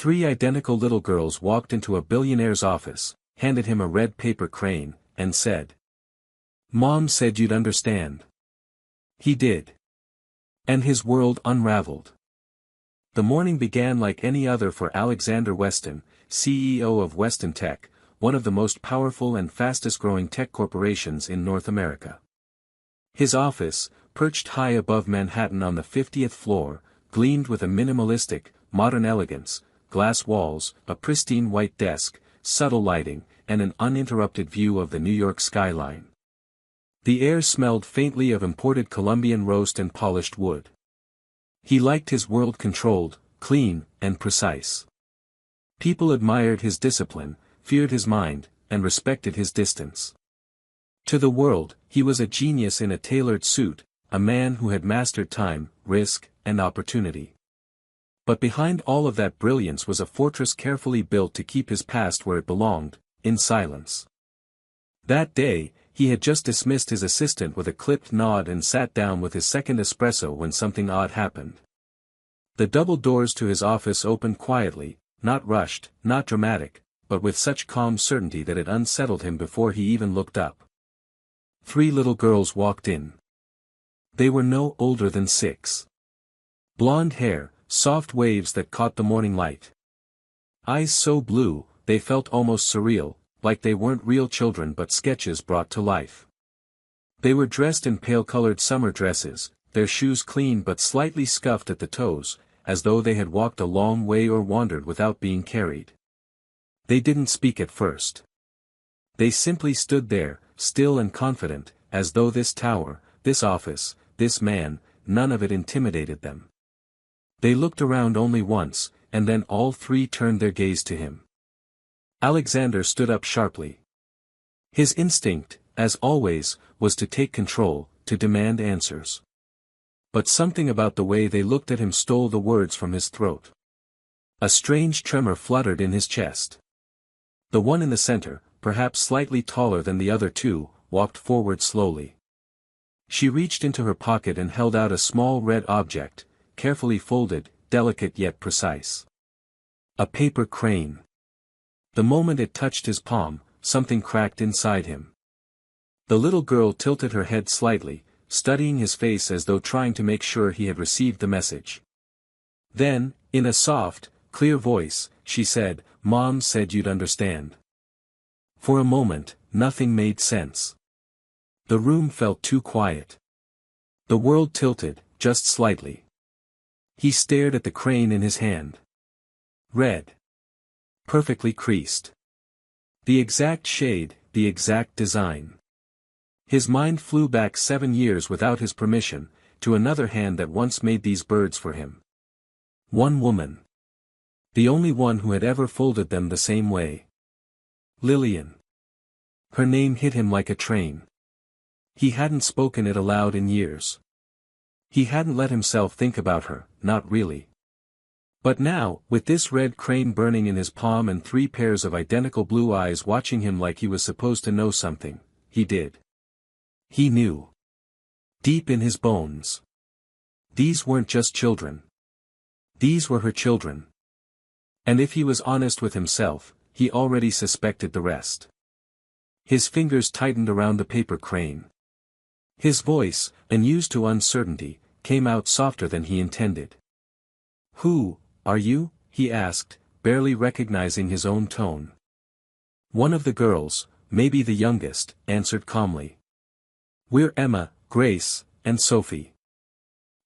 Three identical little girls walked into a billionaire's office, handed him a red paper crane, and said, "Mom said you'd understand." He did. And his world unraveled. The morning began like any other for Alexander Weston, CEO of Weston Tech, one of the most powerful and fastest-growing tech corporations in North America. His office, perched high above Manhattan on the 50th floor, gleamed with a minimalistic, modern elegance, glass walls, a pristine white desk, subtle lighting, and an uninterrupted view of the New York skyline. The air smelled faintly of imported Colombian roast and polished wood. He liked his world controlled, clean, and precise. People admired his discipline, feared his mind, and respected his distance. To the world, he was a genius in a tailored suit, a man who had mastered time, risk, and opportunity. But behind all of that brilliance was a fortress carefully built to keep his past where it belonged, in silence. That day, he had just dismissed his assistant with a clipped nod and sat down with his second espresso when something odd happened. The double doors to his office opened quietly, not rushed, not dramatic, but with such calm certainty that it unsettled him before he even looked up. Three little girls walked in. They were no older than 6. Blonde hair, soft waves that caught the morning light. Eyes so blue, they felt almost surreal, like they weren't real children but sketches brought to life. They were dressed in pale-colored summer dresses, their shoes clean but slightly scuffed at the toes, as though they had walked a long way or wandered without being carried. They didn't speak at first. They simply stood there, still and confident, as though this tower, this office, this man, none of it intimidated them. They looked around only once, and then all three turned their gaze to him. Alexander stood up sharply. His instinct, as always, was to take control, to demand answers. But something about the way they looked at him stole the words from his throat. A strange tremor fluttered in his chest. The one in the center, perhaps slightly taller than the other two, walked forward slowly. She reached into her pocket and held out a small red object, carefully folded, delicate yet precise. A paper crane. The moment it touched his palm, something cracked inside him. The little girl tilted her head slightly, studying his face as though trying to make sure he had received the message. Then, in a soft, clear voice, she said, "Mom said you'd understand." For a moment, nothing made sense. The room felt too quiet. The world tilted, just slightly. He stared at the crane in his hand. Red. Perfectly creased. The exact shade, the exact design. His mind flew back 7 years without his permission, to another hand that once made these birds for him. One woman. The only one who had ever folded them the same way. Lillian. Her name hit him like a train. He hadn't spoken it aloud in years. He hadn't let himself think about her, not really. But now, with this red crane burning in his palm and 3 pairs of identical blue eyes watching him like he was supposed to know something, he did. He knew. Deep in his bones. These weren't just children. These were her children. And if he was honest with himself, he already suspected the rest. His fingers tightened around the paper crane. His voice, unused to uncertainty, came out softer than he intended. "Who are you?" he asked, barely recognizing his own tone. One of the girls, maybe the youngest, answered calmly. "We're Emma, Grace, and Sophie."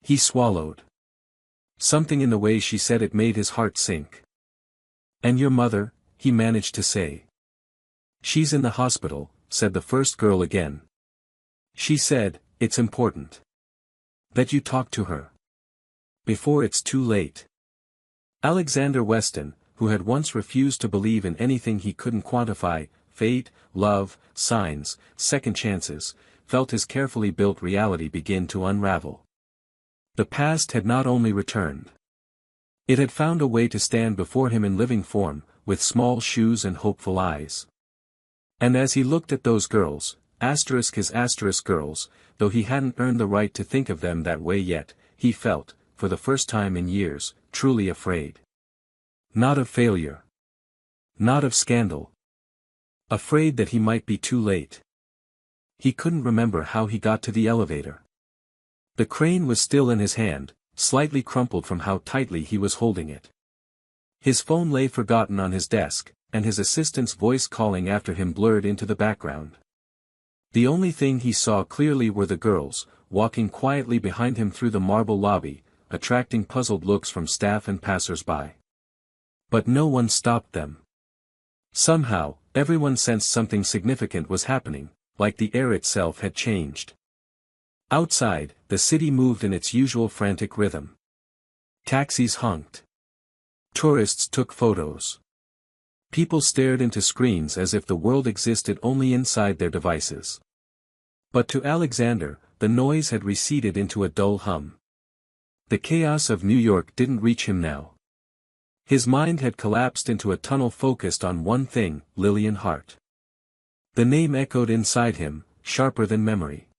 He swallowed. Something in the way she said it made his heart sink. "And your mother?" he managed to say. "She's in the hospital," said the first girl again. She said, "It's important that you talk to her before it's too late." Alexander Weston, who had once refused to believe in anything he couldn't quantify, fate, love, signs, second chances, felt his carefully built reality begin to unravel. The past had not only returned. It had found a way to stand before him in living form, with small shoes and hopeful eyes. And as he looked at those girls, his girls, though he hadn't earned the right to think of them that way yet, he felt, for the first time in years, truly afraid. Not of failure. Not of scandal. Afraid that he might be too late. He couldn't remember how he got to the elevator. The crane was still in his hand, slightly crumpled from how tightly he was holding it. His phone lay forgotten on his desk, and his assistant's voice calling after him blurred into the background. The only thing he saw clearly were the girls, walking quietly behind him through the marble lobby, attracting puzzled looks from staff and passers-by. But no one stopped them. Somehow, everyone sensed something significant was happening, like the air itself had changed. Outside, the city moved in its usual frantic rhythm. Taxis honked. Tourists took photos. People stared into screens as if the world existed only inside their devices. But to Alexander, the noise had receded into a dull hum. The chaos of New York didn't reach him now. His mind had collapsed into a tunnel focused on one thing, Lillian Hart. The name echoed inside him, sharper than memory.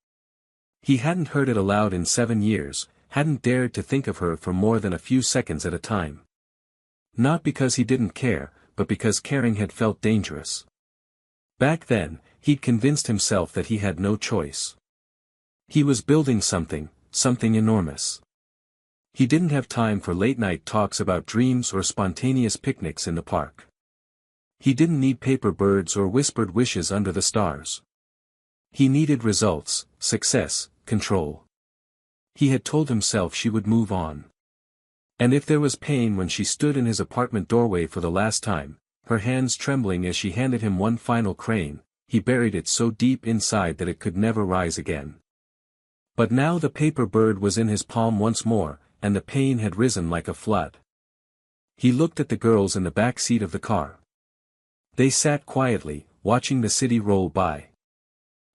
He hadn't heard it aloud in 7 years, hadn't dared to think of her for more than a few seconds at a time. Not because he didn't care, but because caring had felt dangerous. Back then, he'd convinced himself that he had no choice. He was building something enormous. He didn't have time for late-night talks about dreams or spontaneous picnics in the park. He didn't need paper birds or whispered wishes under the stars. He needed results, success, control. He had told himself she would move on. And if there was pain when she stood in his apartment doorway for the last time, her hands trembling as she handed him one final crane, he buried it so deep inside that it could never rise again. But now the paper bird was in his palm once more, and the pain had risen like a flood. He looked at the girls in the back seat of the car. They sat quietly, watching the city roll by.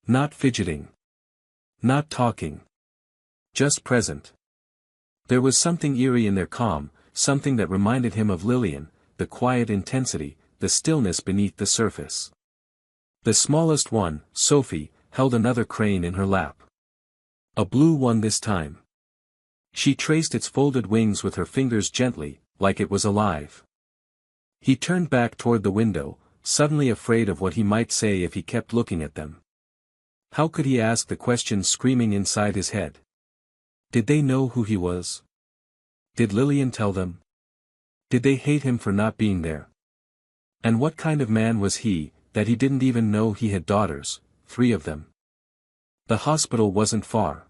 Not fidgeting. Not talking. Just present. There was something eerie in their calm, something that reminded him of Lillian, the quiet intensity, the stillness beneath the surface. The smallest one, Sophie, held another crane in her lap. A blue one this time. She traced its folded wings with her fingers gently, like it was alive. He turned back toward the window, suddenly afraid of what he might say if he kept looking at them. How could he ask the questions screaming inside his head? Did they know who he was? Did Lillian tell them? Did they hate him for not being there? And what kind of man was he, that he didn't even know he had daughters, 3 of them? The hospital wasn't far.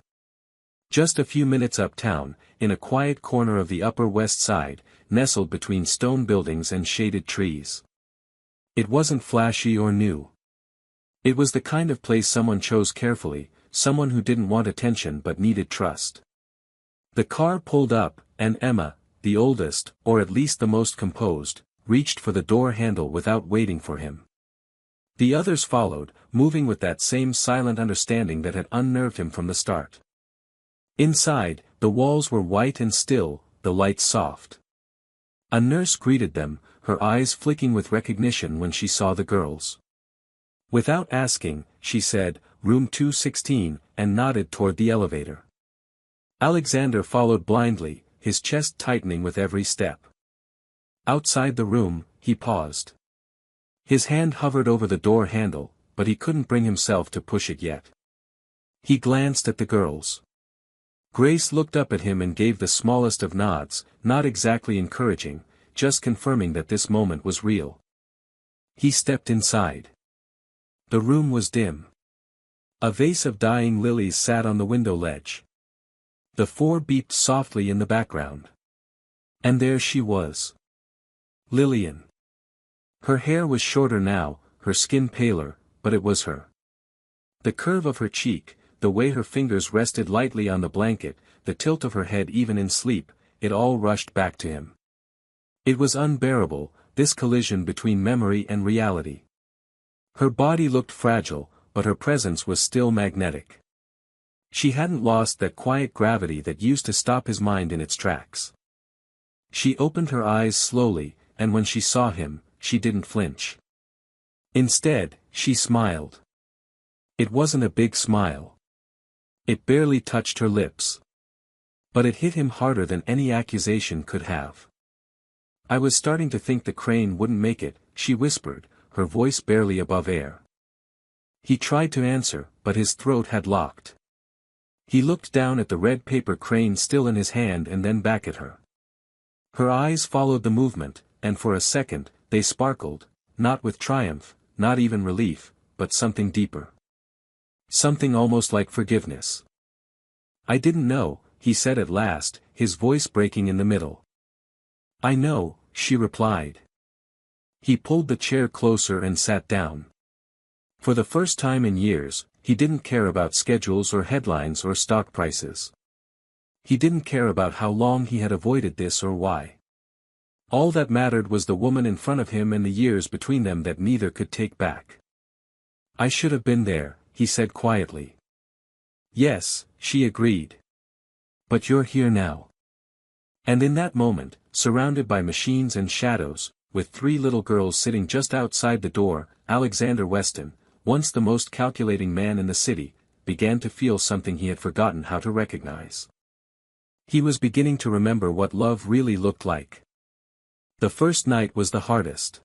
Just a few minutes uptown, in a quiet corner of the Upper West Side, nestled between stone buildings and shaded trees. It wasn't flashy or new. It was the kind of place someone chose carefully, someone who didn't want attention but needed trust. The car pulled up, and Emma, the oldest, or at least the most composed, reached for the door handle without waiting for him. The others followed, moving with that same silent understanding that had unnerved him from the start. Inside, the walls were white and still, the lights soft. A nurse greeted them, her eyes flicking with recognition when she saw the girls. Without asking, she said, "Room 216, and nodded toward the elevator. Alexander followed blindly, his chest tightening with every step. Outside the room, he paused. His hand hovered over the door handle, but he couldn't bring himself to push it yet. He glanced at the girls. Grace looked up at him and gave the smallest of nods, not exactly encouraging, just confirming that this moment was real. He stepped inside. The room was dim. A vase of dying lilies sat on the window ledge. The 4 beeped softly in the background. And there she was. Lillian. Her hair was shorter now, her skin paler, but it was her. The curve of her cheek, the way her fingers rested lightly on the blanket, the tilt of her head even in sleep, it all rushed back to him. It was unbearable, this collision between memory and reality. Her body looked fragile, but her presence was still magnetic. She hadn't lost that quiet gravity that used to stop his mind in its tracks. She opened her eyes slowly, and when she saw him, she didn't flinch. Instead, she smiled. It wasn't a big smile. It barely touched her lips. But it hit him harder than any accusation could have. I was starting to think the crane wouldn't make it, she whispered, her voice barely above air. He tried to answer, but his throat had locked. He looked down at the red paper crane still in his hand and then back at her. Her eyes followed the movement, and for a second, they sparkled, not with triumph, not even relief, but something deeper. Something almost like forgiveness. I didn't know, he said at last, his voice breaking in the middle. I know, she replied. He pulled the chair closer and sat down. For the first time in years, he didn't care about schedules or headlines or stock prices. He didn't care about how long he had avoided this or why. All that mattered was the woman in front of him and the years between them that neither could take back. I should have been there, he said quietly. Yes, she agreed. But you're here now. And in that moment, surrounded by machines and shadows, with 3 little girls sitting just outside the door, Alexander Weston, once the most calculating man in the city, began to feel something he had forgotten how to recognize. He was beginning to remember what love really looked like. The first night was the hardest.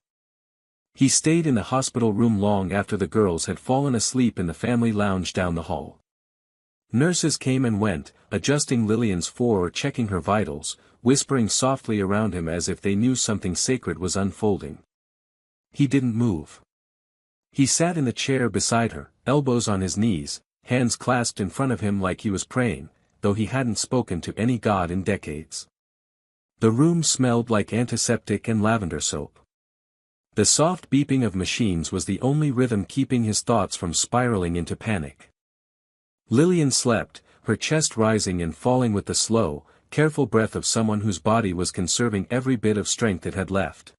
He stayed in the hospital room long after the girls had fallen asleep in the family lounge down the hall. Nurses came and went, adjusting Lillian's for or checking her vitals, whispering softly around him as if they knew something sacred was unfolding. He didn't move. He sat in the chair beside her, elbows on his knees, hands clasped in front of him like he was praying, though he hadn't spoken to any god in decades. The room smelled like antiseptic and lavender soap. The soft beeping of machines was the only rhythm keeping his thoughts from spiraling into panic. Lillian slept, her chest rising and falling with the slow, careful breath of someone whose body was conserving every bit of strength it had left.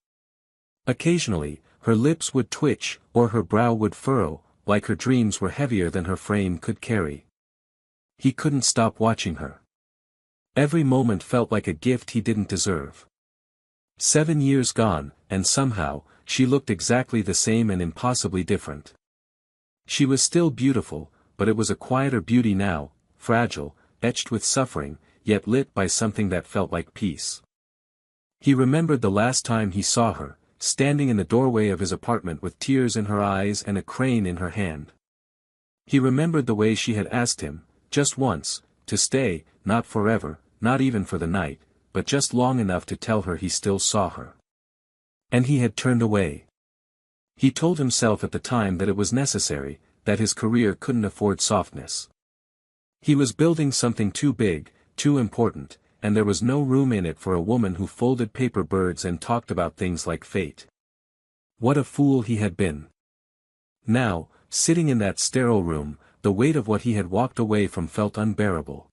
Occasionally, her lips would twitch, or her brow would furrow, like her dreams were heavier than her frame could carry. He couldn't stop watching her. Every moment felt like a gift he didn't deserve. 7 years gone, and somehow, she looked exactly the same and impossibly different. She was still beautiful, but it was a quieter beauty now, fragile, etched with suffering, yet lit by something that felt like peace. He remembered the last time he saw her, standing in the doorway of his apartment with tears in her eyes and a crane in her hand. He remembered the way she had asked him, just once, to stay, not forever, not even for the night, but just long enough to tell her he still saw her. And he had turned away. He told himself at the time that it was necessary, that his career couldn't afford softness. He was building something too big, too important, and there was no room in it for a woman who folded paper birds and talked about things like fate. What a fool he had been. Now, sitting in that sterile room, the weight of what he had walked away from felt unbearable.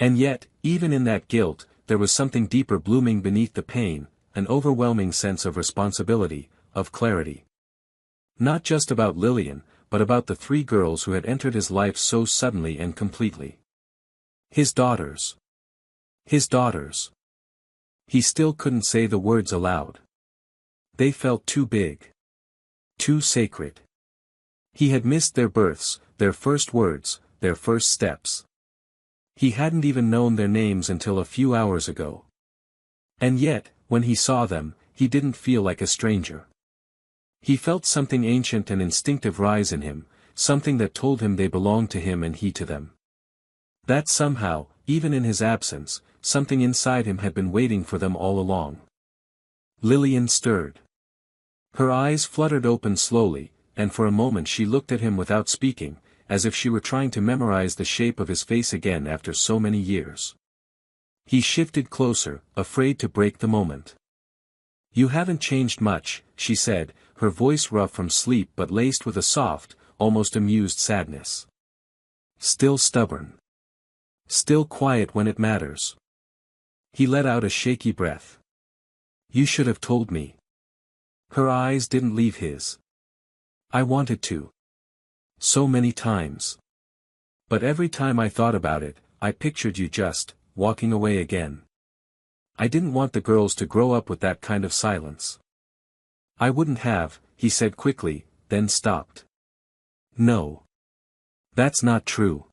And yet, even in that guilt, there was something deeper blooming beneath the pain, an overwhelming sense of responsibility, of clarity. Not just about Lillian, but about the 3 girls who had entered his life so suddenly and completely. His daughters. His daughters. He still couldn't say the words aloud. They felt too big. Too sacred. He had missed their births, their first words, their first steps. He hadn't even known their names until a few hours ago. And yet, when he saw them, he didn't feel like a stranger. He felt something ancient and instinctive rise in him, something that told him they belonged to him and he to them. That somehow, even in his absence, something inside him had been waiting for them all along. Lillian stirred. Her eyes fluttered open slowly, and for a moment she looked at him without speaking, as if she were trying to memorize the shape of his face again after so many years. He shifted closer, afraid to break the moment. "You haven't changed much," she said, her voice rough from sleep but laced with a soft, almost amused sadness. "Still stubborn. Still quiet when it matters." He let out a shaky breath. "You should have told me." Her eyes didn't leave his. "I wanted to. So many times. But every time I thought about it, I pictured you just, walking away again. I didn't want the girls to grow up with that kind of silence." "I wouldn't have," he said quickly, then stopped. "No. That's not true.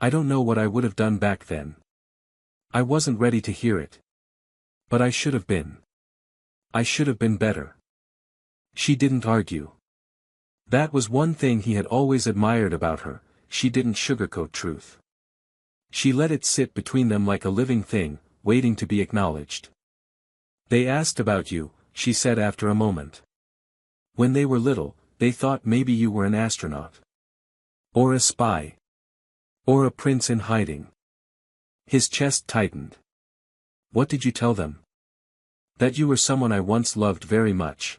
I don't know what I would have done back then. I wasn't ready to hear it. But I should have been." I should have been better. She didn't argue. That was one thing he had always admired about her, she didn't sugarcoat truth. She let it sit between them like a living thing, waiting to be acknowledged. They asked about you, she said after a moment. When they were little, they thought maybe you were an astronaut. Or a spy. Or a prince in hiding. His chest tightened. What did you tell them? That you were someone I once loved very much.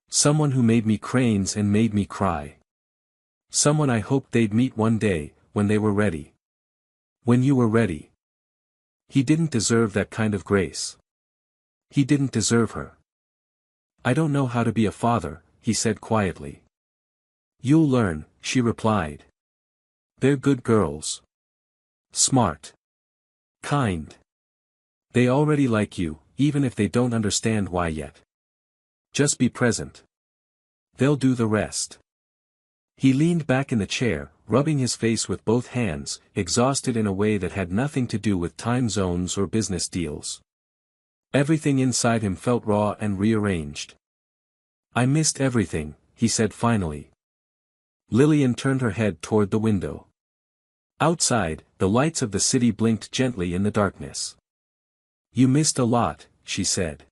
Someone who made me cranes and made me cry. Someone I hoped they'd meet one day, when they were ready. When you were ready. He didn't deserve that kind of grace. He didn't deserve her. I don't know how to be a father, he said quietly. You'll learn, she replied. They're good girls. Smart. Kind. They already like you, even if they don't understand why yet. Just be present. They'll do the rest. He leaned back in the chair, rubbing his face with both hands, exhausted in a way that had nothing to do with time zones or business deals. Everything inside him felt raw and rearranged. I missed everything, he said finally. Lillian turned her head toward the window. Outside, the lights of the city blinked gently in the darkness. You missed a lot, she said.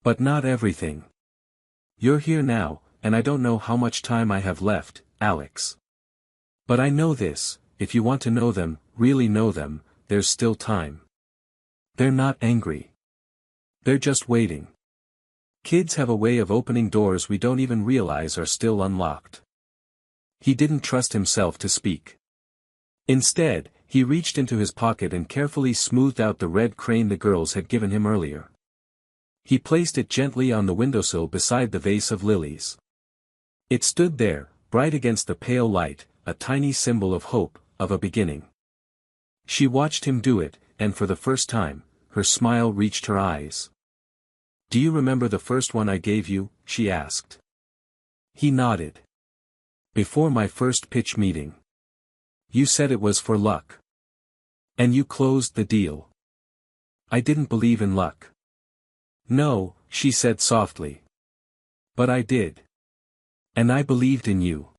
But not everything. You're here now, and I don't know how much time I have left, Alex. But I know this, if you want to know them, really know them, there's still time. They're not angry. They're just waiting. Kids have a way of opening doors we don't even realize are still unlocked. He didn't trust himself to speak. Instead, he reached into his pocket and carefully smoothed out the red crane the girls had given him earlier. He placed it gently on the windowsill beside the vase of lilies. It stood there, bright against the pale light, a tiny symbol of hope, of a beginning. She watched him do it, and for the first time, her smile reached her eyes. Do you remember the first one I gave you? She asked. He nodded. Before my first pitch meeting. You said it was for luck. And you closed the deal. I didn't believe in luck. No, she said softly. But I did. And I believed in you.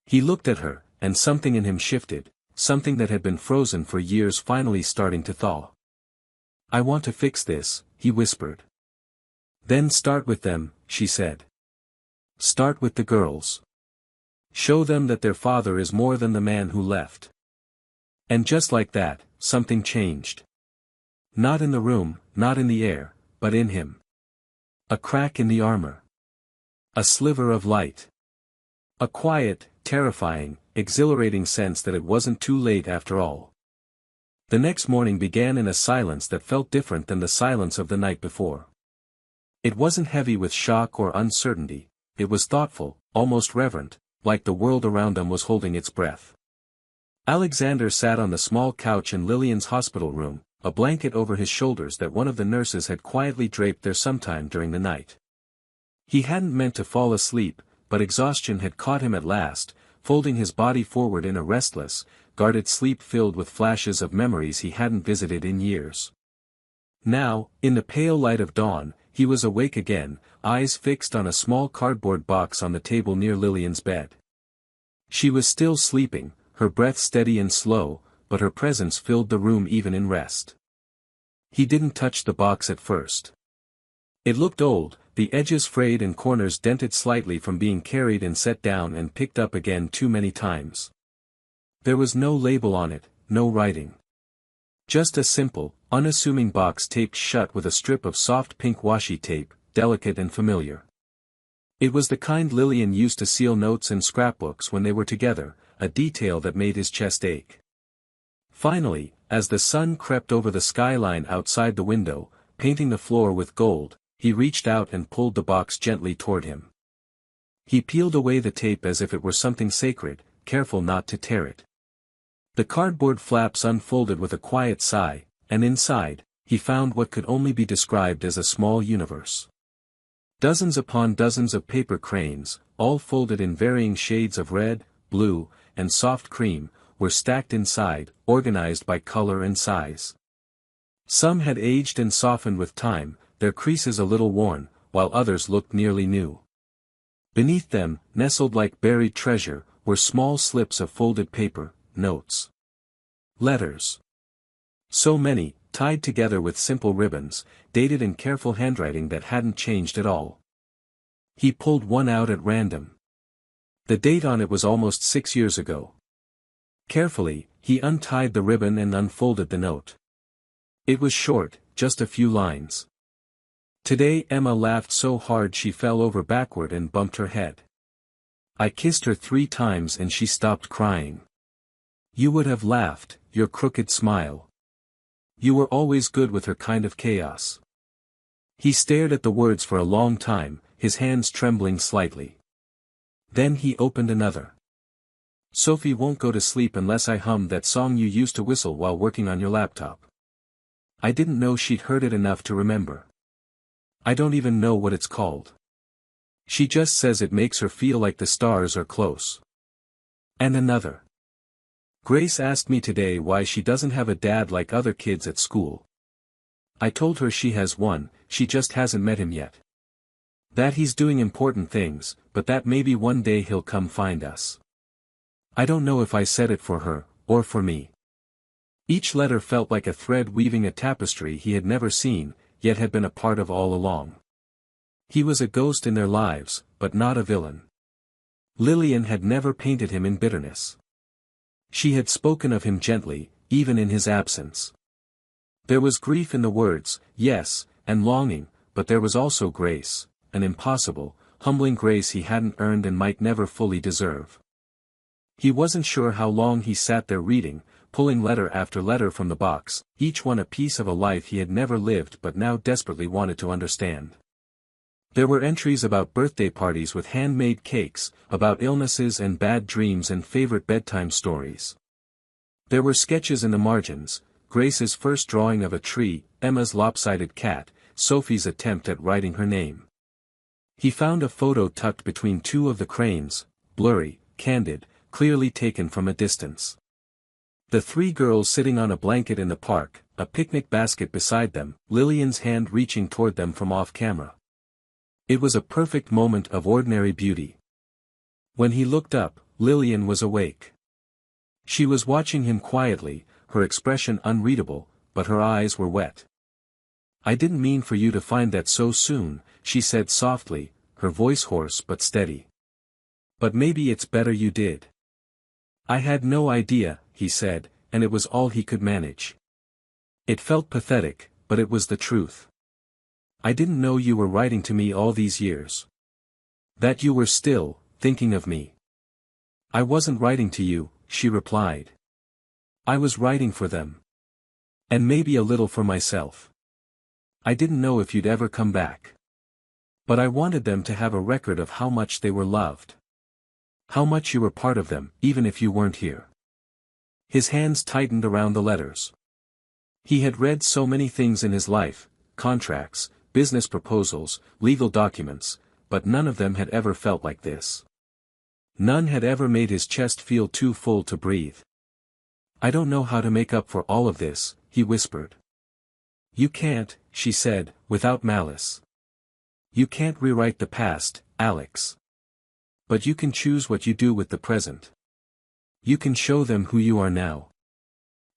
He looked at her, and something in him shifted, something that had been frozen for years finally starting to thaw. I want to fix this, he whispered. Then start with them, she said. Start with the girls. Show them that their father is more than the man who left. And just like that, something changed. Not in the room, not in the air, but in him. A crack in the armor. A sliver of light. A quiet, terrifying, exhilarating sense that it wasn't too late after all. The next morning began in a silence that felt different than the silence of the night before. It wasn't heavy with shock or uncertainty, it was thoughtful, almost reverent, like the world around them was holding its breath. Alexander sat on the small couch in Lillian's hospital room, a blanket over his shoulders that one of the nurses had quietly draped there sometime during the night. He hadn't meant to fall asleep, but exhaustion had caught him at last, folding his body forward in a restless, guarded sleep filled with flashes of memories he hadn't visited in years. Now, in the pale light of dawn, he was awake again, eyes fixed on a small cardboard box on the table near Lillian's bed. She was still sleeping, her breath steady and slow, but her presence filled the room even in rest. He didn't touch the box at first. It looked old, the edges frayed and corners dented slightly from being carried and set down and picked up again too many times. There was no label on it, no writing. Just a simple, unassuming box taped shut with a strip of soft pink washi tape, delicate and familiar. It was the kind Lillian used to seal notes and scrapbooks when they were together, a detail that made his chest ache. Finally, as the sun crept over the skyline outside the window, painting the floor with gold, he reached out and pulled the box gently toward him. He peeled away the tape as if it were something sacred, careful not to tear it. The cardboard flaps unfolded with a quiet sigh, and inside, he found what could only be described as a small universe. Dozens upon dozens of paper cranes, all folded in varying shades of red, blue, and soft cream, were stacked inside, organized by color and size. Some had aged and softened with time, their creases a little worn, while others looked nearly new. Beneath them, nestled like buried treasure, were small slips of folded paper, notes. Letters. So many, tied together with simple ribbons, dated in careful handwriting that hadn't changed at all. He pulled one out at random. The date on it was almost 6 years ago. Carefully, he untied the ribbon and unfolded the note. It was short, just a few lines. Today Emma laughed so hard she fell over backward and bumped her head. I kissed her 3 times and she stopped crying. You would have laughed, your crooked smile. You were always good with her kind of chaos. He stared at the words for a long time, his hands trembling slightly. Then he opened another. Sophie won't go to sleep unless I hum that song you used to whistle while working on your laptop. I didn't know she'd heard it enough to remember. I don't even know what it's called. She just says it makes her feel like the stars are close. And another. Grace asked me today why she doesn't have a dad like other kids at school. I told her she has one, she just hasn't met him yet. That he's doing important things, but that maybe one day he'll come find us. I don't know if I said it for her, or for me. Each letter felt like a thread weaving a tapestry he had never seen, yet had been a part of all along. He was a ghost in their lives, but not a villain. Lillian had never painted him in bitterness. She had spoken of him gently, even in his absence. There was grief in the words, yes, and longing, but there was also grace, an impossible, humbling grace he hadn't earned and might never fully deserve. He wasn't sure how long he sat there reading, pulling letter after letter from the box, each one a piece of a life he had never lived but now desperately wanted to understand. There were entries about birthday parties with handmade cakes, about illnesses and bad dreams and favorite bedtime stories. There were sketches in the margins, Grace's first drawing of a tree, Emma's lopsided cat, Sophie's attempt at writing her name. He found a photo tucked between 2 of the cranes, blurry, candid, clearly taken from a distance. The 3 girls sitting on a blanket in the park, a picnic basket beside them, Lillian's hand reaching toward them from off-camera. It was a perfect moment of ordinary beauty. When he looked up, Lillian was awake. She was watching him quietly, her expression unreadable, but her eyes were wet. I didn't mean for you to find that so soon, she said softly, her voice hoarse but steady. But maybe it's better you did. I had no idea, he said, and it was all he could manage. It felt pathetic, but it was the truth. I didn't know you were writing to me all these years. That you were still, thinking of me. I wasn't writing to you, she replied. I was writing for them. And maybe a little for myself. I didn't know if you'd ever come back. But I wanted them to have a record of how much they were loved. How much you were part of them, even if you weren't here. His hands tightened around the letters. He had read so many things in his life, contracts, business proposals, legal documents, but none of them had ever felt like this. None had ever made his chest feel too full to breathe. I don't know how to make up for all of this, he whispered. You can't, she said, without malice. You can't rewrite the past, Alex. But you can choose what you do with the present. You can show them who you are now.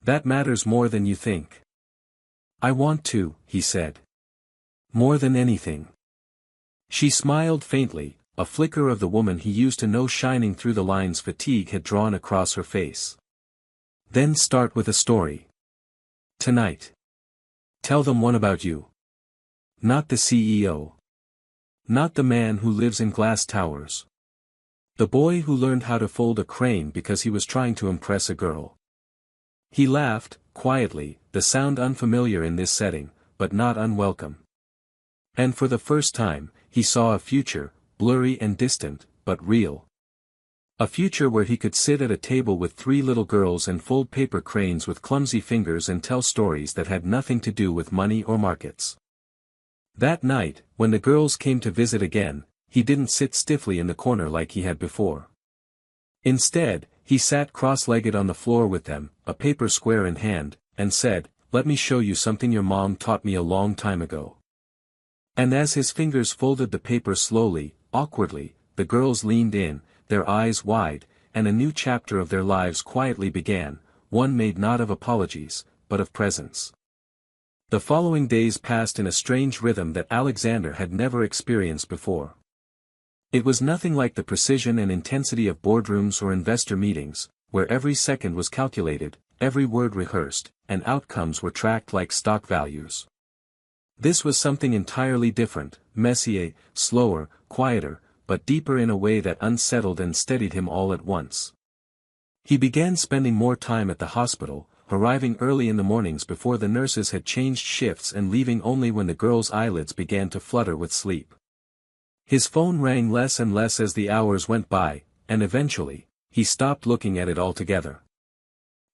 That matters more than you think. I want to, he said. More than anything. She smiled faintly, a flicker of the woman he used to know shining through the lines fatigue had drawn across her face. Then start with a story. Tonight. Tell them one about you. Not the CEO. Not the man who lives in glass towers. The boy who learned how to fold a crane because he was trying to impress a girl. He laughed, quietly, the sound unfamiliar in this setting, but not unwelcome. And for the first time, he saw a future, blurry and distant, but real. A future where he could sit at a table with 3 little girls and fold paper cranes with clumsy fingers and tell stories that had nothing to do with money or markets. That night, when the girls came to visit again, he didn't sit stiffly in the corner like he had before. Instead, he sat cross-legged on the floor with them, a paper square in hand, and said, "Let me show you something your mom taught me a long time ago." And as his fingers folded the paper slowly, awkwardly, the girls leaned in, their eyes wide, and a new chapter of their lives quietly began, one made not of apologies, but of presence. The following days passed in a strange rhythm that Alexander had never experienced before. It was nothing like the precision and intensity of boardrooms or investor meetings, where every second was calculated, every word rehearsed, and outcomes were tracked like stock values. This was something entirely different, messier, slower, quieter, but deeper in a way that unsettled and steadied him all at once. He began spending more time at the hospital, arriving early in the mornings before the nurses had changed shifts and leaving only when the girls' eyelids began to flutter with sleep. His phone rang less and less as the hours went by, and eventually, he stopped looking at it altogether.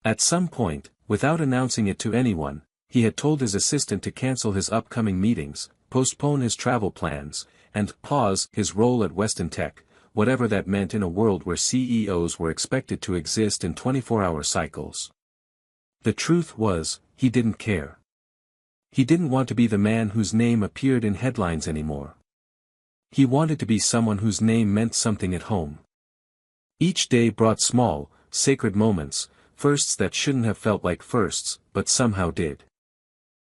At some point, without announcing it to anyone, he had told his assistant to cancel his upcoming meetings, postpone his travel plans, and pause his role at Weston Tech, whatever that meant in a world where CEOs were expected to exist in 24-hour cycles. The truth was, he didn't care. He didn't want to be the man whose name appeared in headlines anymore. He wanted to be someone whose name meant something at home. Each day brought small, sacred moments, firsts that shouldn't have felt like firsts, but somehow did.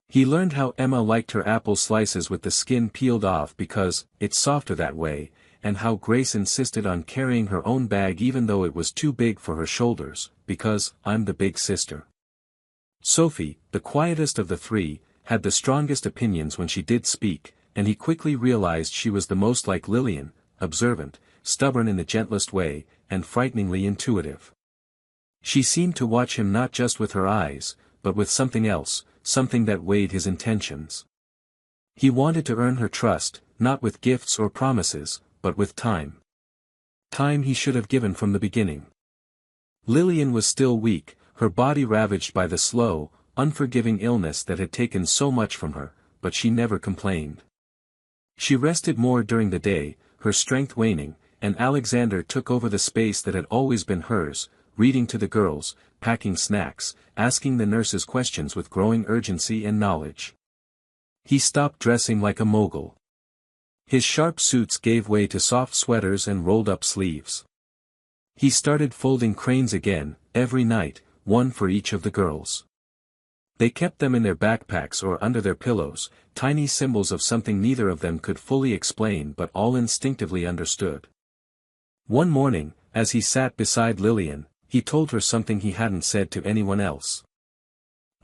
He learned how Emma liked her apple slices with the skin peeled off because it's softer that way, and how Grace insisted on carrying her own bag even though it was too big for her shoulders, because I'm the big sister. Sophie, the quietest of the three, had the strongest opinions when she did speak, and he quickly realized she was the most like Lillian, observant, stubborn in the gentlest way, and frighteningly intuitive. She seemed to watch him not just with her eyes, but with something else, something that weighed his intentions. He wanted to earn her trust, not with gifts or promises, but with time. Time he should have given from the beginning. Lillian was still weak, her body ravaged by the slow, unforgiving illness that had taken so much from her, but she never complained. She rested more during the day, her strength waning, and Alexander took over the space that had always been hers, reading to the girls, packing snacks, asking the nurses questions with growing urgency and knowledge. He stopped dressing like a mogul. His sharp suits gave way to soft sweaters and rolled-up sleeves. He started folding cranes again, every night, one for each of the girls. They kept them in their backpacks or under their pillows, tiny symbols of something neither of them could fully explain but all instinctively understood. One morning, as he sat beside Lillian, he told her something he hadn't said to anyone else.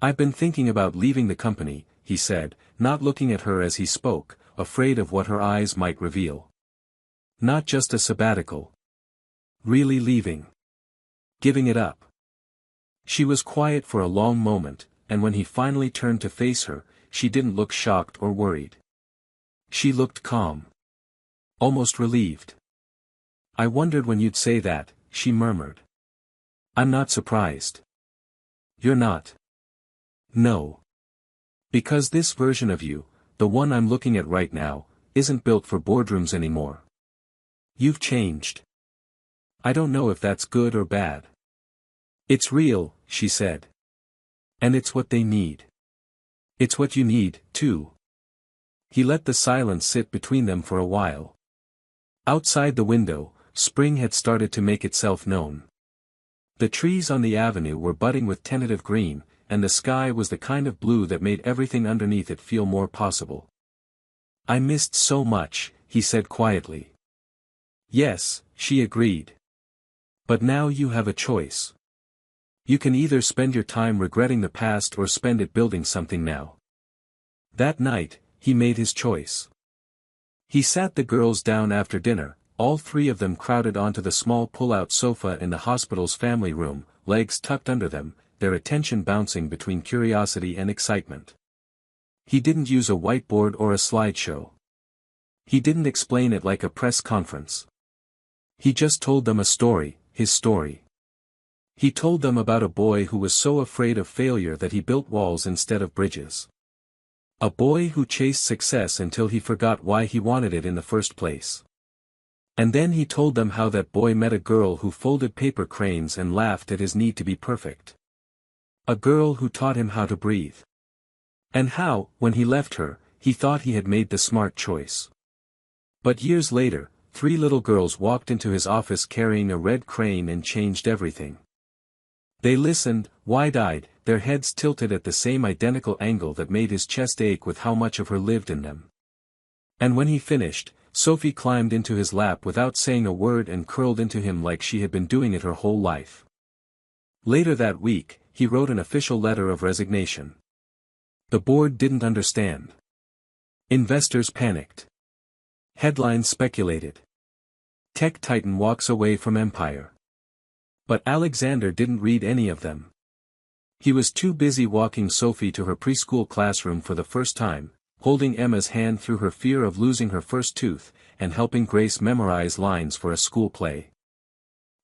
"I've been thinking about leaving the company," he said, not looking at her as he spoke, afraid of what her eyes might reveal. Not just a sabbatical. Really leaving. Giving it up. She was quiet for a long moment, and when he finally turned to face her, she didn't look shocked or worried. She looked calm. Almost relieved. "I wondered when you'd say that," she murmured. "I'm not surprised." "You're not?" "No. Because this version of you, the one I'm looking at right now, isn't built for boardrooms anymore. You've changed. I don't know if that's good or bad." "It's real," she said. "And it's what they need. It's what you need, too." He let the silence sit between them for a while. Outside the window, spring had started to make itself known. The trees on the avenue were budding with tentative green, and the sky was the kind of blue that made everything underneath it feel more possible. "I missed so much," he said quietly. "Yes," she agreed. "But now you have a choice. You can either spend your time regretting the past or spend it building something now." That night, he made his choice. He sat the girls down after dinner, all three of them crowded onto the small pull-out sofa in the hospital's family room, legs tucked under them, their attention bouncing between curiosity and excitement. He didn't use a whiteboard or a slideshow. He didn't explain it like a press conference. He just told them a story, his story. He told them about a boy who was so afraid of failure that he built walls instead of bridges. A boy who chased success until he forgot why he wanted it in the first place. And then he told them how that boy met a girl who folded paper cranes and laughed at his need to be perfect. A girl who taught him how to breathe. And how, when he left her, he thought he had made the smart choice. But years later, 3 little girls walked into his office carrying a red crane and changed everything. They listened, wide-eyed, their heads tilted at the same identical angle that made his chest ache with how much of her lived in them. And when he finished, Sophie climbed into his lap without saying a word and curled into him like she had been doing it her whole life. Later that week, he wrote an official letter of resignation. The board didn't understand. Investors panicked. Headlines speculated. Tech titan walks away from empire. But Alexander didn't read any of them. He was too busy walking Sophie to her preschool classroom for the first time, holding Emma's hand through her fear of losing her first tooth, and helping Grace memorize lines for a school play.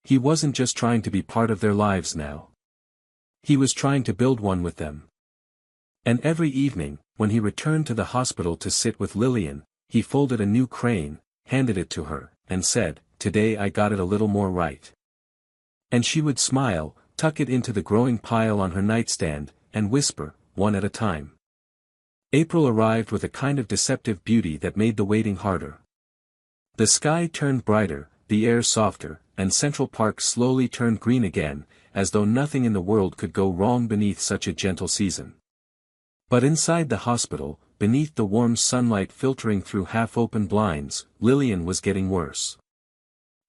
He wasn't just trying to be part of their lives now. He was trying to build one with them. And every evening, when he returned to the hospital to sit with Lillian, he folded a new crane, handed it to her, and said, "Today I got it a little more right." And she would smile, tuck it into the growing pile on her nightstand, and whisper, one at a time. April arrived with a kind of deceptive beauty that made the waiting harder. The sky turned brighter, the air softer, and Central Park slowly turned green again, as though nothing in the world could go wrong beneath such a gentle season. But inside the hospital, beneath the warm sunlight filtering through half-open blinds, Lillian was getting worse.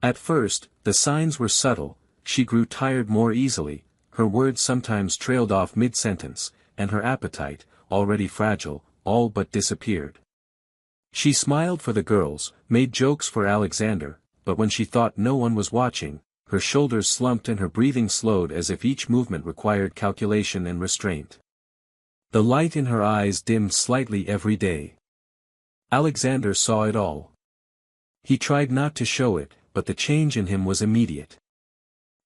At first, the signs were subtle. She grew tired more easily, her words sometimes trailed off mid-sentence, and her appetite, already fragile, all but disappeared. She smiled for the girls, made jokes for Alexander, but when she thought no one was watching, her shoulders slumped and her breathing slowed as if each movement required calculation and restraint. The light in her eyes dimmed slightly every day. Alexander saw it all. He tried not to show it, but the change in him was immediate.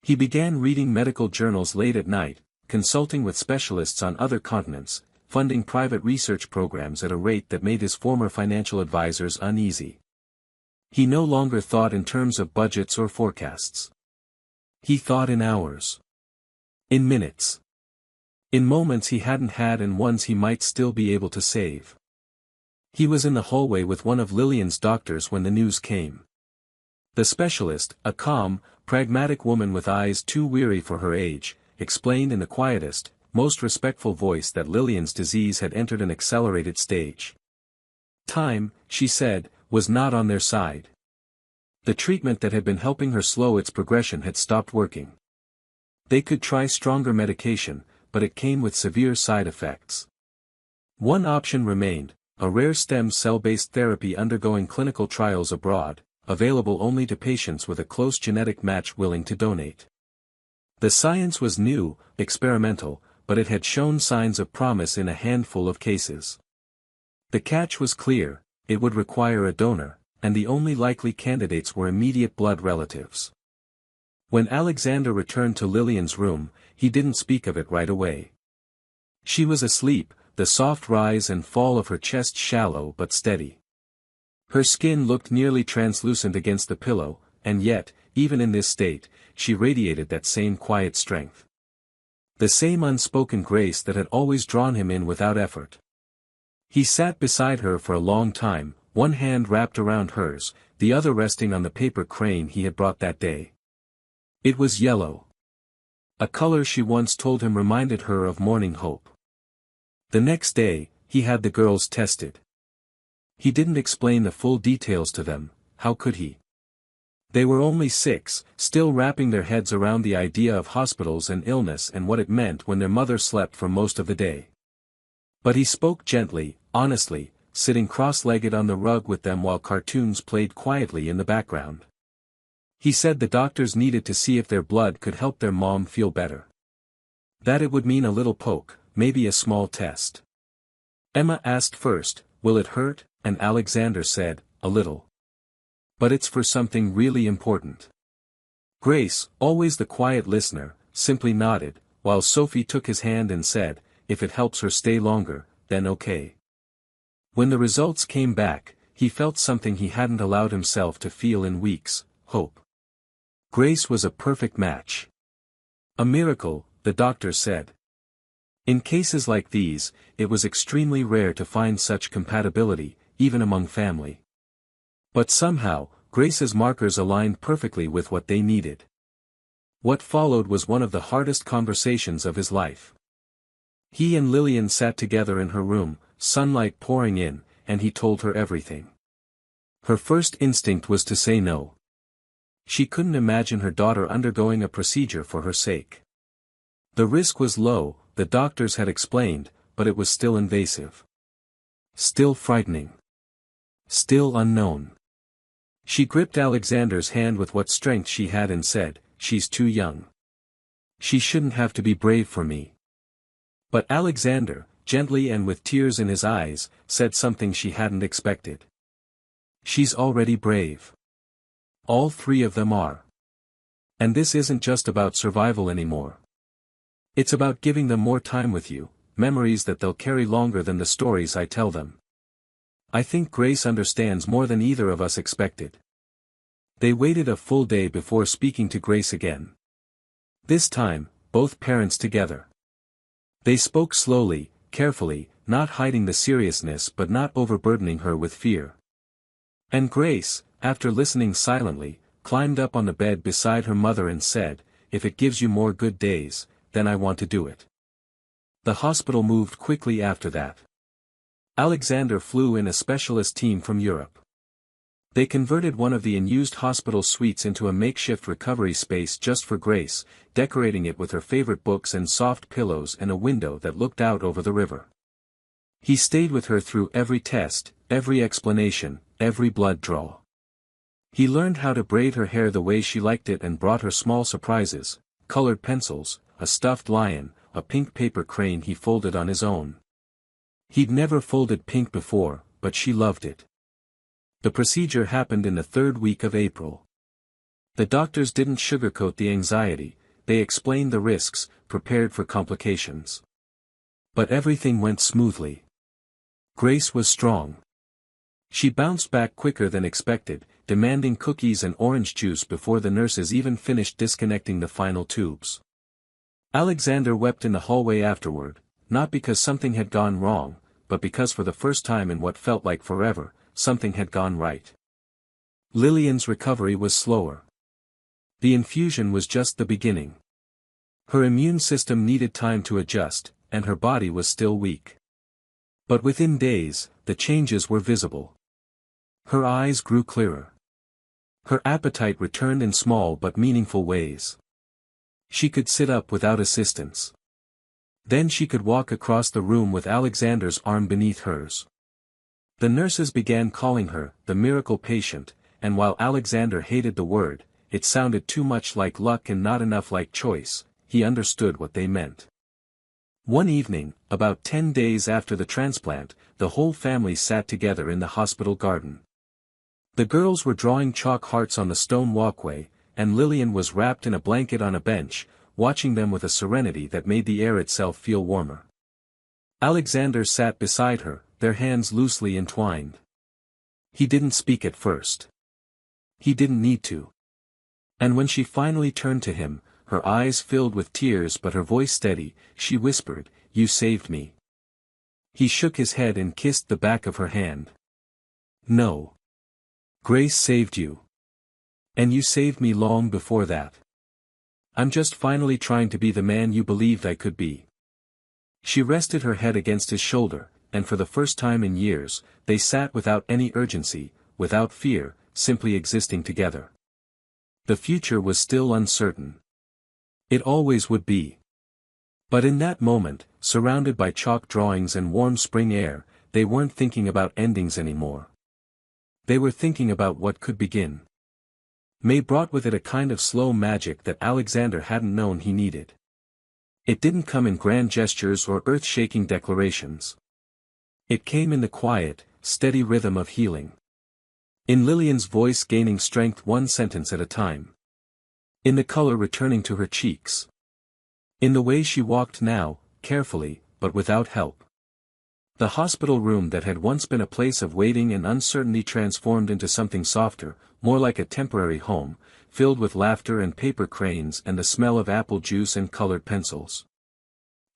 He began reading medical journals late at night, consulting with specialists on other continents, funding private research programs at a rate that made his former financial advisors uneasy. He no longer thought in terms of budgets or forecasts. He thought in hours. In minutes. In moments he hadn't had and ones he might still be able to save. He was in the hallway with one of Lillian's doctors when the news came. The specialist, a calm, pragmatic woman with eyes too weary for her age, explained in the quietest, most respectful voice that Lillian's disease had entered an accelerated stage. Time, she said, was not on their side. The treatment that had been helping her slow its progression had stopped working. They could try stronger medication, but it came with severe side effects. One option remained, a rare stem cell-based therapy undergoing clinical trials abroad, available only to patients with a close genetic match willing to donate. The science was new, experimental, but it had shown signs of promise in a handful of cases. The catch was clear, it would require a donor, and the only likely candidates were immediate blood relatives. When Alexander returned to Lillian's room, he didn't speak of it right away. She was asleep, the soft rise and fall of her chest shallow but steady. Her skin looked nearly translucent against the pillow, and yet, even in this state, she radiated that same quiet strength. The same unspoken grace that had always drawn him in without effort. He sat beside her for a long time, one hand wrapped around hers, the other resting on the paper crane he had brought that day. It was yellow. A color she once told him reminded her of morning hope. The next day, he had the girls tested. He didn't explain the full details to them, how could he? They were only 6, still wrapping their heads around the idea of hospitals and illness and what it meant when their mother slept for most of the day. But he spoke gently, honestly, sitting cross-legged on the rug with them while cartoons played quietly in the background. He said the doctors needed to see if their blood could help their mom feel better. That it would mean a little poke, maybe a small test. Emma asked first, "Will it hurt?" and Alexander said, "A little. But it's for something really important." Grace, always the quiet listener, simply nodded, while Sophie took his hand and said, "If it helps her stay longer, then okay." When the results came back, he felt something he hadn't allowed himself to feel in weeks, hope. Grace was a perfect match. A miracle, the doctor said. In cases like these, it was extremely rare to find such compatibility, even among family. But somehow, Grace's markers aligned perfectly with what they needed. What followed was one of the hardest conversations of his life. He and Lillian sat together in her room, sunlight pouring in, and he told her everything. Her first instinct was to say no. She couldn't imagine her daughter undergoing a procedure for her sake. The risk was low, the doctors had explained, but it was still invasive. Still frightening. Still unknown. She gripped Alexander's hand with what strength she had and said, "She's too young. She shouldn't have to be brave for me." But Alexander, gently and with tears in his eyes, said something she hadn't expected. "She's already brave. All three of them are. And this isn't just about survival anymore. It's about giving them more time with you, memories that they'll carry longer than the stories I tell them. I think Grace understands more than either of us expected." They waited a full day before speaking to Grace again. This time, both parents together. They spoke slowly, carefully, not hiding the seriousness but not overburdening her with fear. And Grace, after listening silently, climbed up on the bed beside her mother and said, "If it gives you more good days, then I want to do it." The hospital moved quickly after that. Alexander flew in a specialist team from Europe. They converted one of the unused hospital suites into a makeshift recovery space just for Grace, decorating it with her favorite books and soft pillows and a window that looked out over the river. He stayed with her through every test, every explanation, every blood draw. He learned how to braid her hair the way she liked it and brought her small surprises, colored pencils, a stuffed lion, a pink paper crane he folded on his own. He'd never folded pink before, but she loved it. The procedure happened in the third week of April. The doctors didn't sugarcoat the anxiety, they explained the risks, prepared for complications. But everything went smoothly. Grace was strong. She bounced back quicker than expected, demanding cookies and orange juice before the nurses even finished disconnecting the final tubes. Alexander wept in the hallway afterward, not because something had gone wrong, but because for the first time in what felt like forever, something had gone right. Lillian's recovery was slower. The infusion was just the beginning. Her immune system needed time to adjust, and her body was still weak. But within days, the changes were visible. Her eyes grew clearer. Her appetite returned in small but meaningful ways. She could sit up without assistance. Then she could walk across the room with Alexander's arm beneath hers. The nurses began calling her the miracle patient, and while Alexander hated the word, it sounded too much like luck and not enough like choice, he understood what they meant. One evening, about 10 days after the transplant, the whole family sat together in the hospital garden. The girls were drawing chalk hearts on the stone walkway, and Lillian was wrapped in a blanket on a bench, watching them with a serenity that made the air itself feel warmer. Alexander sat beside her, their hands loosely entwined. He didn't speak at first. He didn't need to. And when she finally turned to him, her eyes filled with tears but her voice steady, she whispered, "You saved me." He shook his head and kissed the back of her hand. "No. Grace saved you. And you saved me long before that. I'm just finally trying to be the man you believed I could be." She rested her head against his shoulder, and for the first time in years, they sat without any urgency, without fear, simply existing together. The future was still uncertain. It always would be. But in that moment, surrounded by chalk drawings and warm spring air, they weren't thinking about endings anymore. They were thinking about what could begin. May brought with it a kind of slow magic that Alexander hadn't known he needed. It didn't come in grand gestures or earth-shaking declarations. It came in the quiet, steady rhythm of healing. In Lillian's voice gaining strength one sentence at a time. In the color returning to her cheeks. In the way she walked now, carefully, but without help. The hospital room that had once been a place of waiting and uncertainty transformed into something softer, more like a temporary home, filled with laughter and paper cranes and the smell of apple juice and colored pencils.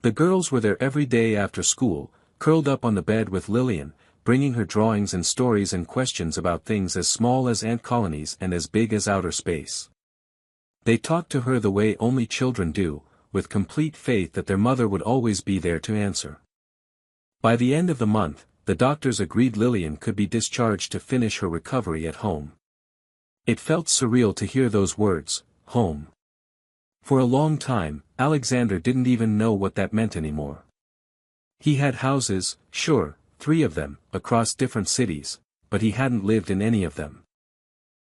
The girls were there every day after school, curled up on the bed with Lillian, bringing her drawings and stories and questions about things as small as ant colonies and as big as outer space. They talked to her the way only children do, with complete faith that their mother would always be there to answer. By the end of the month, the doctors agreed Lillian could be discharged to finish her recovery at home. It felt surreal to hear those words, home. For a long time, Alexander didn't even know what that meant anymore. He had houses, sure, 3 of them, across different cities, but he hadn't lived in any of them.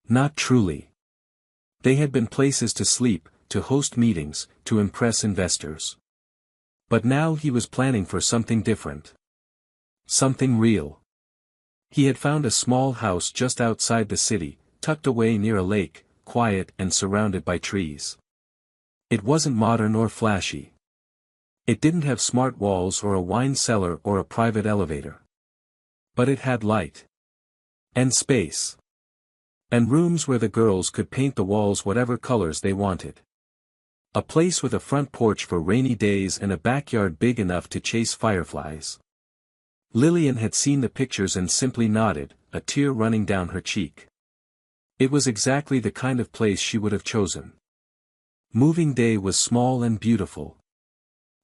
Not truly. They had been places to sleep, to host meetings, to impress investors. But now he was planning for something different. Something real. He had found a small house just outside the city, tucked away near a lake, quiet and surrounded by trees. It wasn't modern or flashy. It didn't have smart walls or a wine cellar or a private elevator. But it had light. And space. And rooms where the girls could paint the walls whatever colors they wanted. A place with a front porch for rainy days and a backyard big enough to chase fireflies. Lillian had seen the pictures and simply nodded, a tear running down her cheek. It was exactly the kind of place she would have chosen. Moving day was small and beautiful.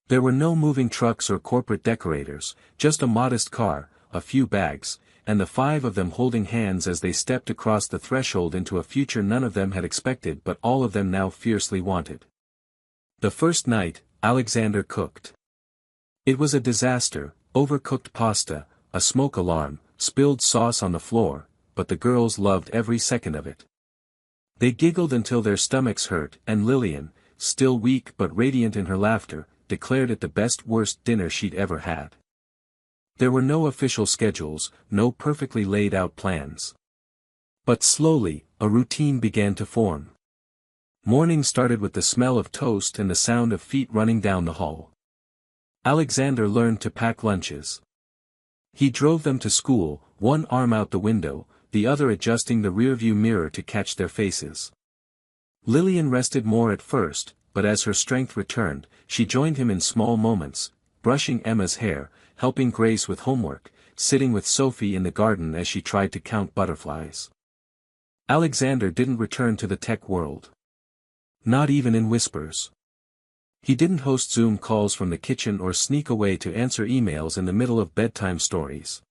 There were no moving trucks or corporate decorators, just a modest car, a few bags, and the 5 of them holding hands as they stepped across the threshold into a future none of them had expected but all of them now fiercely wanted. The first night, Alexander cooked. It was a disaster, overcooked pasta, a smoke alarm, spilled sauce on the floor, but the girls loved every second of it. They giggled until their stomachs hurt and Lillian, still weak but radiant in her laughter, declared it the best-worst dinner she'd ever had. There were no official schedules, no perfectly laid-out plans. But slowly, a routine began to form. Morning started with the smell of toast and the sound of feet running down the hall. Alexander learned to pack lunches. He drove them to school, one arm out the window, the other adjusting the rearview mirror to catch their faces. Lillian rested more at first, but as her strength returned, she joined him in small moments, brushing Emma's hair, helping Grace with homework, sitting with Sophie in the garden as she tried to count butterflies. Alexander didn't return to the tech world. Not even in whispers. He didn't host Zoom calls from the kitchen or sneak away to answer emails in the middle of bedtime stories.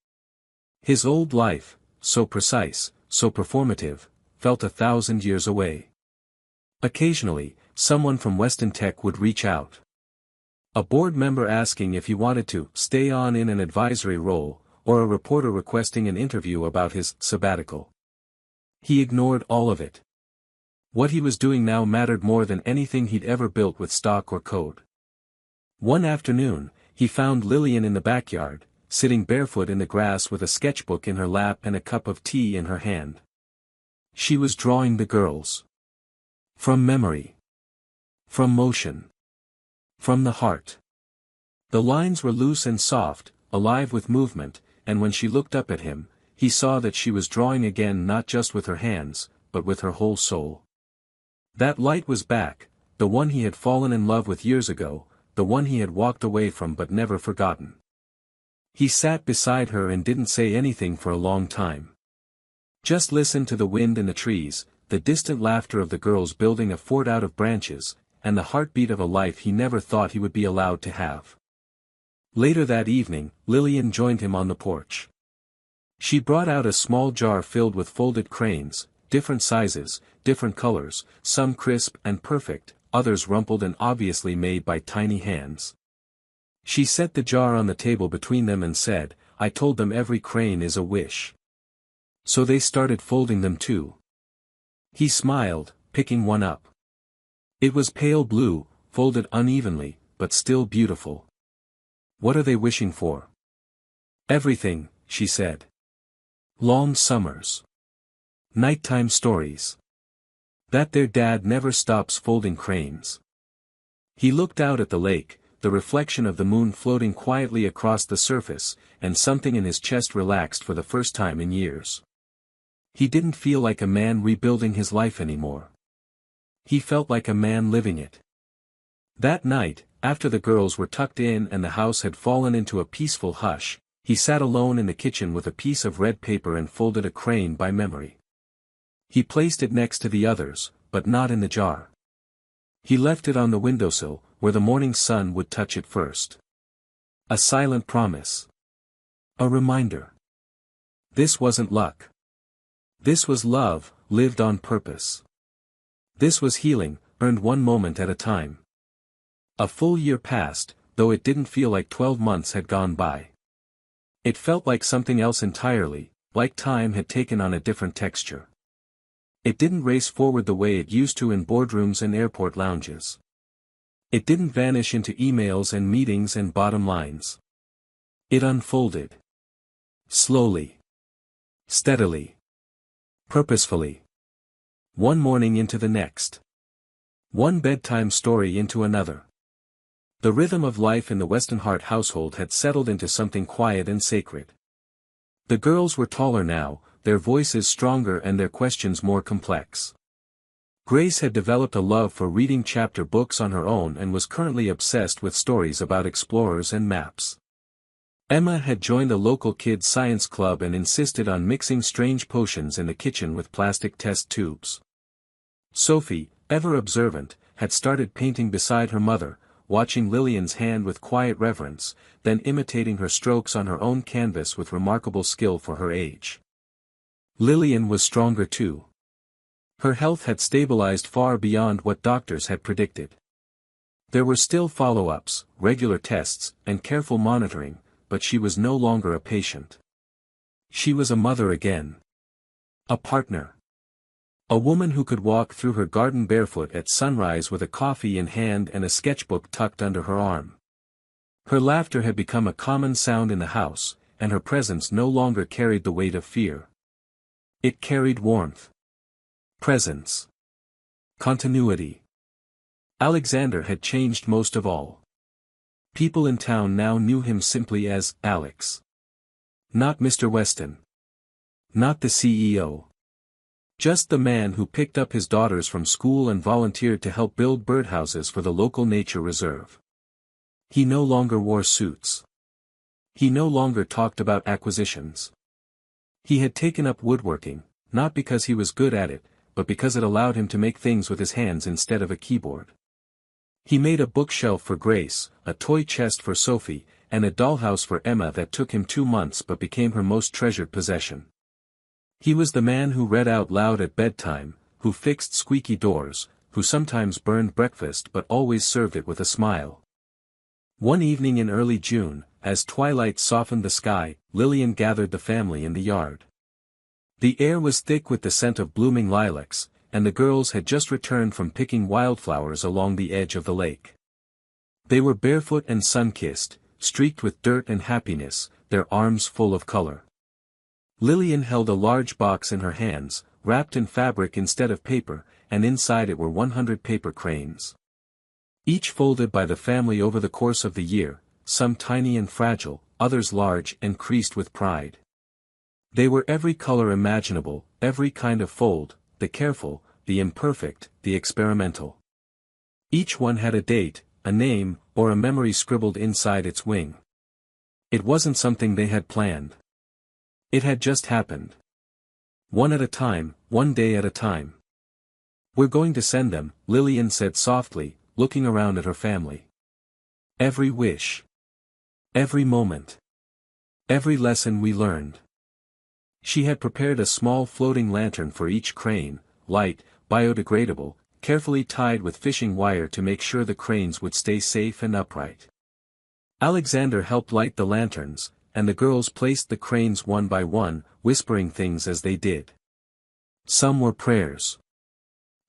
His old life, so precise, so performative, felt 1,000 years away. Occasionally, someone from Weston Tech would reach out. A board member asking if he wanted to stay on in an advisory role, or a reporter requesting an interview about his sabbatical. He ignored all of it. What he was doing now mattered more than anything he'd ever built with stock or code. One afternoon, he found Lillian in the backyard, sitting barefoot in the grass with a sketchbook in her lap and a cup of tea in her hand. She was drawing the girls. From memory. From motion. From the heart. The lines were loose and soft, alive with movement, and when she looked up at him, he saw that she was drawing again not just with her hands, but with her whole soul. That light was back, the one he had fallen in love with years ago, the one he had walked away from but never forgotten. He sat beside her and didn't say anything for a long time. Just listened to the wind in the trees, the distant laughter of the girls building a fort out of branches, and the heartbeat of a life he never thought he would be allowed to have. Later that evening, Lillian joined him on the porch. She brought out a small jar filled with folded cranes, different sizes, different colors, some crisp and perfect, others rumpled and obviously made by tiny hands. She set the jar on the table between them and said, "I told them every crane is a wish." So they started folding them too. He smiled, picking one up. It was pale blue, folded unevenly, but still beautiful. "What are they wishing for?" "Everything," she said. "Long summers. Nighttime stories. That their dad never stops folding cranes." He looked out at the lake, the reflection of the moon floating quietly across the surface, and something in his chest relaxed for the first time in years. He didn't feel like a man rebuilding his life anymore. He felt like a man living it. That night, after the girls were tucked in and the house had fallen into a peaceful hush, he sat alone in the kitchen with a piece of red paper and folded a crane by memory. He placed it next to the others, but not in the jar. He left it on the windowsill, where the morning sun would touch it first. A silent promise. A reminder. This wasn't luck. This was love, lived on purpose. This was healing, earned one moment at a time. A full year passed, though it didn't feel like 12 months had gone by. It felt like something else entirely, like time had taken on a different texture. It didn't race forward the way it used to in boardrooms and airport lounges. It didn't vanish into emails and meetings and bottom lines. It unfolded. Slowly. Steadily. Purposefully. One morning into the next. One bedtime story into another. The rhythm of life in the Westenhart household had settled into something quiet and sacred. The girls were taller now, their voices stronger and their questions more complex. Grace had developed a love for reading chapter books on her own and was currently obsessed with stories about explorers and maps. Emma had joined a local kids' science club and insisted on mixing strange potions in the kitchen with plastic test tubes. Sophie, ever observant, had started painting beside her mother, watching Lillian's hand with quiet reverence, then imitating her strokes on her own canvas with remarkable skill for her age. Lillian was stronger too. Her health had stabilized far beyond what doctors had predicted. There were still follow-ups, regular tests, and careful monitoring, but she was no longer a patient. She was a mother again. A partner. A woman who could walk through her garden barefoot at sunrise with a coffee in hand and a sketchbook tucked under her arm. Her laughter had become a common sound in the house, and her presence no longer carried the weight of fear. It carried warmth. Presence. Continuity. Alexander had changed most of all. People in town now knew him simply as Alex. Not Mr. Weston. Not the CEO. Just the man who picked up his daughters from school and volunteered to help build birdhouses for the local nature reserve. He no longer wore suits. He no longer talked about acquisitions. He had taken up woodworking, not because he was good at it, but because it allowed him to make things with his hands instead of a keyboard. He made a bookshelf for Grace, a toy chest for Sophie, and a dollhouse for Emma that took him 2 months but became her most treasured possession. He was the man who read out loud at bedtime, who fixed squeaky doors, who sometimes burned breakfast but always served it with a smile. One evening in early June, as twilight softened the sky, Lillian gathered the family in the yard. The air was thick with the scent of blooming lilacs, and the girls had just returned from picking wildflowers along the edge of the lake. They were barefoot and sun-kissed, streaked with dirt and happiness, their arms full of color. Lillian held a large box in her hands, wrapped in fabric instead of paper, and inside it were 100 paper cranes. Each folded by the family over the course of the year, some tiny and fragile, others large and creased with pride. They were every color imaginable, every kind of fold, the careful, the imperfect, the experimental. Each one had a date, a name, or a memory scribbled inside its wing. It wasn't something they had planned. It had just happened. One at a time, one day at a time. "We're going to send them," Lillian said softly, looking around at her family. "Every wish. Every moment. Every lesson we learned." She had prepared a small floating lantern for each crane, light, biodegradable, carefully tied with fishing wire to make sure the cranes would stay safe and upright. Alexander helped light the lanterns, and the girls placed the cranes one by one, whispering things as they did. Some were prayers.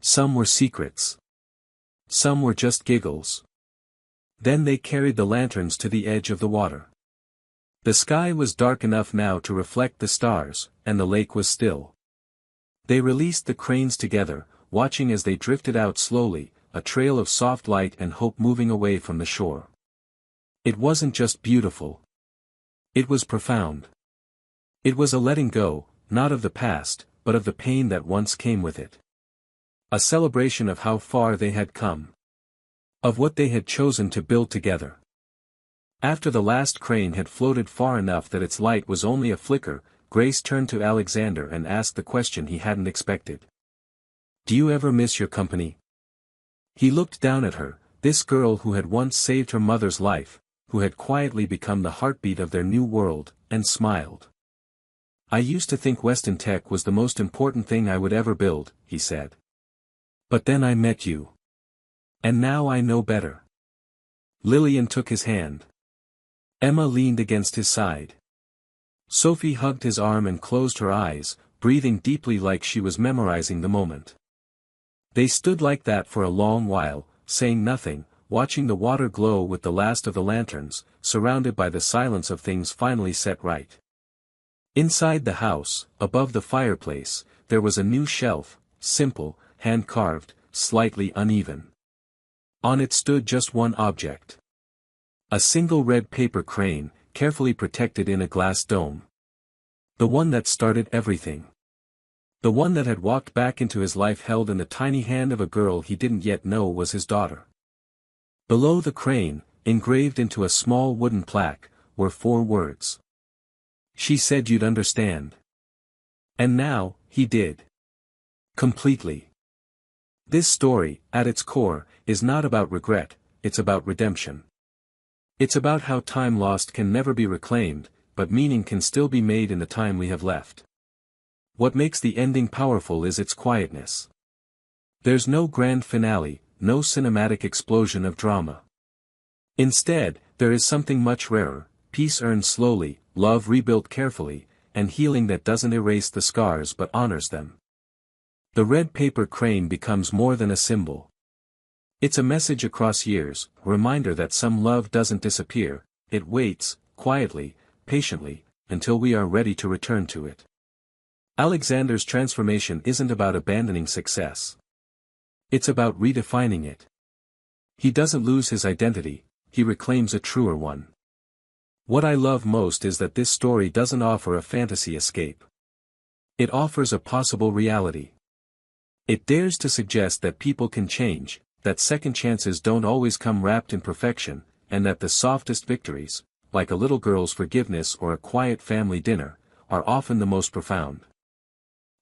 Some were secrets. Some were just giggles. Then they carried the lanterns to the edge of the water. The sky was dark enough now to reflect the stars, and the lake was still. They released the cranes together, watching as they drifted out slowly, a trail of soft light and hope moving away from the shore. It wasn't just beautiful. It was profound. It was a letting go, not of the past, but of the pain that once came with it. A celebration of how far they had come. of what they had chosen to build together. After the last crane had floated far enough that its light was only a flicker, Grace turned to Alexander and asked the question he hadn't expected. "Do you ever miss your company?" He looked down at her, this girl who had once saved her mother's life, who had quietly become the heartbeat of their new world, and smiled. "I used to think Weston Tech was the most important thing I would ever build," he said. "But then I met you. And now I know better." Lillian took his hand. Emma leaned against his side. Sophie hugged his arm and closed her eyes, breathing deeply like she was memorizing the moment. They stood like that for a long while, saying nothing, watching the water glow with the last of the lanterns, surrounded by the silence of things finally set right. Inside the house, above the fireplace, there was a new shelf, simple, hand-carved, slightly uneven. On it stood just one object. A single red paper crane, carefully protected in a glass dome. The one that started everything. The one that had walked back into his life held in the tiny hand of a girl he didn't yet know was his daughter. Below the crane, engraved into a small wooden plaque, were 4 words. "She said you'd understand." And now, he did. Completely. This story, at its core, is not about regret, it's about redemption. It's about how time lost can never be reclaimed, but meaning can still be made in the time we have left. What makes the ending powerful is its quietness. There's no grand finale, no cinematic explosion of drama. Instead, there is something much rarer, peace earned slowly, love rebuilt carefully, and healing that doesn't erase the scars but honors them. The red paper crane becomes more than a symbol. It's a message across years, a reminder that some love doesn't disappear, it waits, quietly, patiently, until we are ready to return to it. Alexander's transformation isn't about abandoning success. It's about redefining it. He doesn't lose his identity, he reclaims a truer one. What I love most is that this story doesn't offer a fantasy escape. It offers a possible reality. It dares to suggest that people can change, that second chances don't always come wrapped in perfection, and that the softest victories, like a little girl's forgiveness or a quiet family dinner, are often the most profound.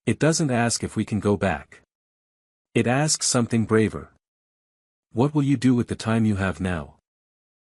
It doesn't ask if we can go back. It asks something braver. What will you do with the time you have now?